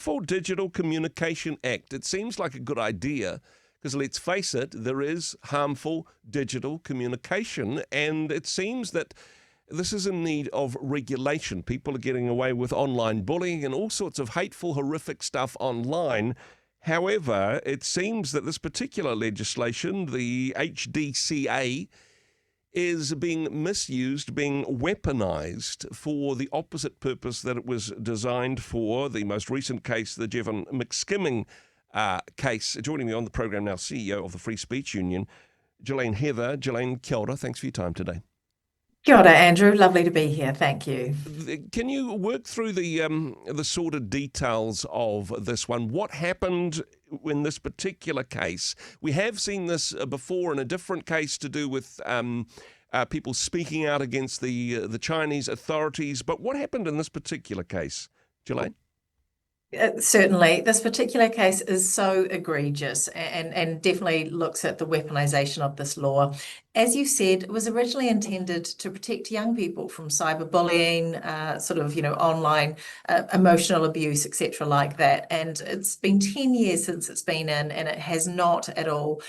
For Digital Communication Act. It seems like a good idea because, let's face it, there is harmful digital communication, and it seems that this is in need of regulation. People are getting away with online bullying and all sorts of hateful, horrific stuff online. However, it seems that this particular legislation, the HDCA, is being misused, being weaponized for the opposite purpose that it was designed for. The most recent case, the Jevon McSkimming case. Joining me on the program now, CEO of the Free Speech Union, Jillaine Heather. Jillaine, kia ora. Thanks for your time today. Kia ora, Andrew. Lovely to be here. Thank you. Can you work through the sort of details of this one? What happened in this particular case? We have seen this before in a different case to do with people speaking out against the Chinese authorities. But what happened in this particular case, Jillaine? Certainly, this particular case is so egregious and definitely looks at the weaponization of this law. As you said, it was originally intended to protect young people from cyberbullying, online emotional abuse, etc., like that. And it's been 10 years since it's been in, and it has not at all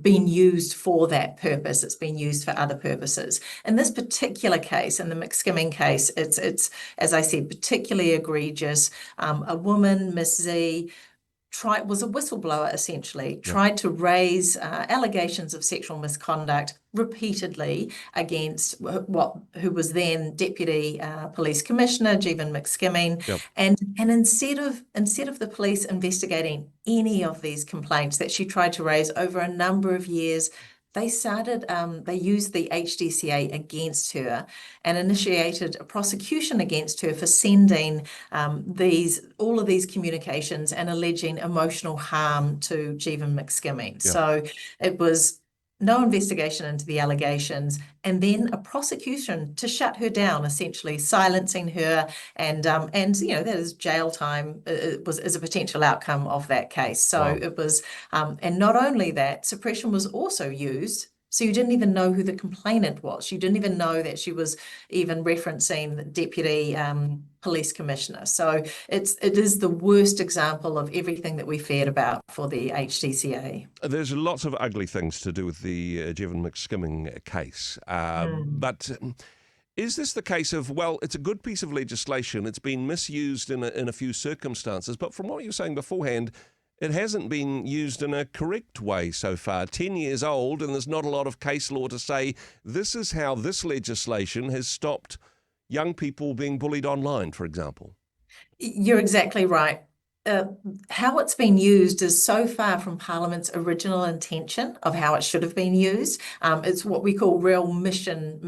been used for that purpose. It's been used for other purposes. In this particular case, in the McSkimming case, it's as I said, particularly egregious. A woman, Miss Z, was a whistleblower, essentially, tried to raise allegations of sexual misconduct repeatedly against who was then Deputy Police Commissioner Jevon McSkimming. And instead of the police investigating any of these complaints that she tried to raise over a number of years, they used the HDCA against her and initiated a prosecution against her for sending all of these communications and alleging emotional harm to Jevon McSkimming. So it was no investigation into the allegations, and then a prosecution to shut her down, essentially silencing her, and that is jail time is a potential outcome of that case. So it was, and not only that, suppression was also used. So you didn't even know who the complainant was. You didn't even know that she was even referencing the Deputy Police Commissioner. So it is the worst example of everything that we feared about for the HDCA. There's lots of ugly things to do with the Jevon McSkimming case. But is this the case of, well, it's a good piece of legislation, it's been misused in a few circumstances, but from what you were saying beforehand, it hasn't been used in a correct way so far. 10 years old, and there's not a lot of case law to say this is how this legislation has stopped young people being bullied online, for example. You're exactly right. How it's been used is so far from Parliament's original intention of how it should have been used. It's what we call real mission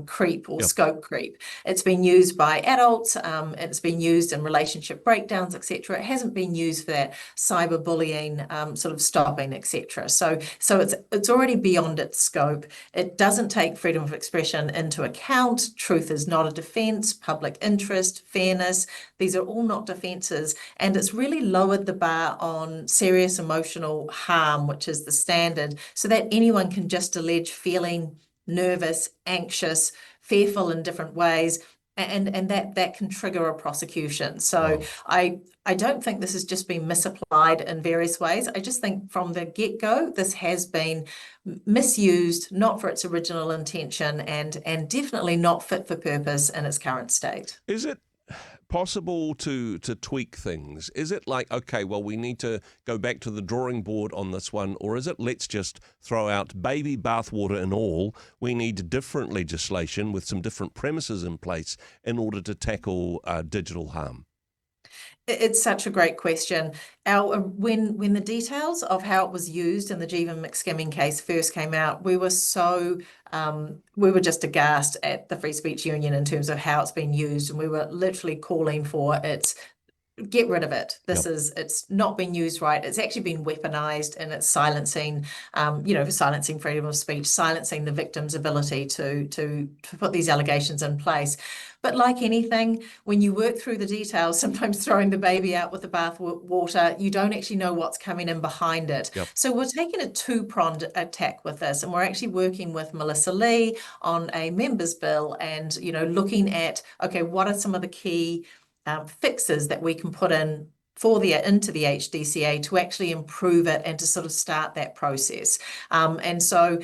creep or scope creep. It's been used by adults. It's been used in relationship breakdowns, etc. It hasn't been used for that cyberbullying sort of stopping, etc. So it's already beyond its scope. It doesn't take freedom of expression into account. Truth is not a defence. Public interest, fairness. These are all not defences. And it's really lowered the bar on serious emotional harm, which is the standard, so that anyone can just allege feeling nervous, anxious, fearful in different ways, and that can trigger a prosecution. So I don't think this has just been misapplied in various ways. I just think from the get-go, this has been misused, not for its original intention, and definitely not fit for purpose in its current state. Is it possible to tweak things? Is it like, okay, well, we need to go back to the drawing board on this one, or is it let's just throw out baby bathwater and all? We need different legislation with some different premises in place in order to tackle digital harm? It's such a great question. When the details of how it was used in the Jevon McSkimming case first came out, we were just aghast at the Free Speech Union in terms of how it's been used, and we were literally calling for get rid of it. It's not been used right. It's actually been weaponized, and it's silencing, silencing freedom of speech, silencing the victim's ability to put these allegations in place. But like anything, when you work through the details, sometimes throwing the baby out with the bath water, you don't actually know what's coming in behind it. So we're taking a two-pronged attack with this, and we're actually working with Melissa Lee on a members bill, and looking at, okay, what are some of the key fixes that we can put in into the HDCA to actually improve it and to sort of start that process. And so,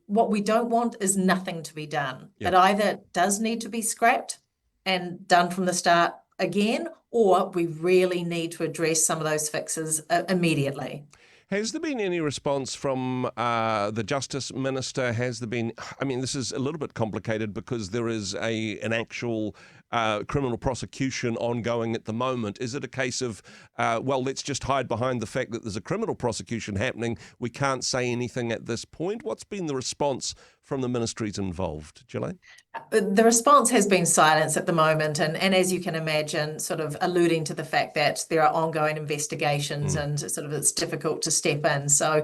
what we don't want is nothing to be done. Yep. It either does need to be scrapped and done from the start again, or we really need to address some of those fixes immediately. Has there been any response from the Justice Minister? Has there been, this is a little bit complicated because there is an actual criminal prosecution ongoing at the moment. Is it a case of, let's just hide behind the fact that there's a criminal prosecution happening, we can't say anything at this point? What's been the response from the ministries involved, Jillaine? The response has been silence at the moment, and as you can imagine, sort of alluding to the fact that there are ongoing investigations and sort of it's difficult to step in. So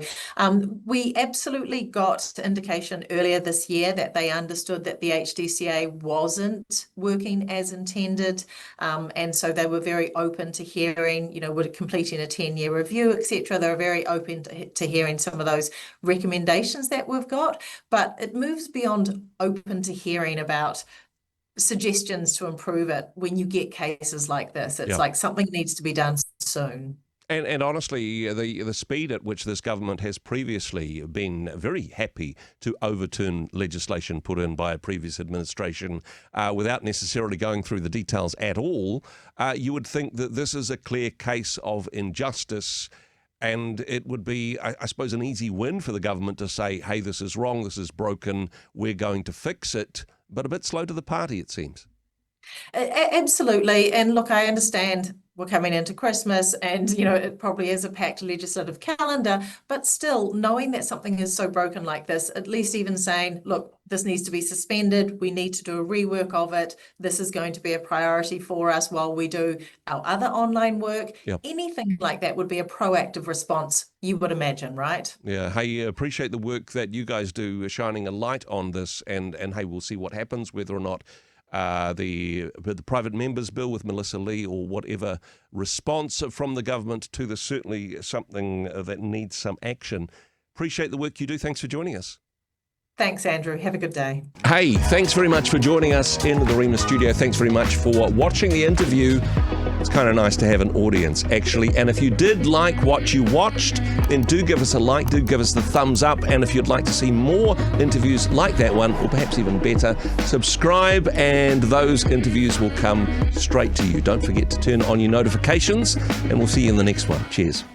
we absolutely got indication earlier this year that they understood that the HDCA wasn't working as intended, and so they were very open to hearing, we're completing a 10-year review, etc. They're very open to hearing some of those recommendations that we've got, but it moves beyond open to hearing about suggestions to improve it. When you get cases like this, it's like something needs to be done soon. And honestly, the speed at which this government has previously been very happy to overturn legislation put in by a previous administration without necessarily going through the details at all, you would think that this is a clear case of injustice. And it would be, I suppose, an easy win for the government to say, hey, this is wrong, this is broken, we're going to fix it, but a bit slow to the party, it seems. Absolutely. And look, I understand we're coming into Christmas and, it probably is a packed legislative calendar, but still knowing that something is so broken like this, at least even saying, look, this needs to be suspended. We need to do a rework of it. This is going to be a priority for us while we do our other online work. Yep. Anything like that would be a proactive response, you would imagine, right? Yeah. Hey, appreciate the work that you guys do, shining a light on this, and hey, we'll see what happens, whether or not the private members bill with Melissa Lee or whatever response from the government to this, certainly something that needs some action. Appreciate the work you do. Thanks for joining us. Thanks, Andrew. Have a good day. Hey, thanks very much for joining us in the Rhema studio. Thanks very much for watching the interview. It's kind of nice to have an audience, actually. And if you did like what you watched, then do give us a like, do give us the thumbs up. And if you'd like to see more interviews like that one, or perhaps even better, subscribe and those interviews will come straight to you. Don't forget to turn on your notifications, and we'll see you in the next one. Cheers.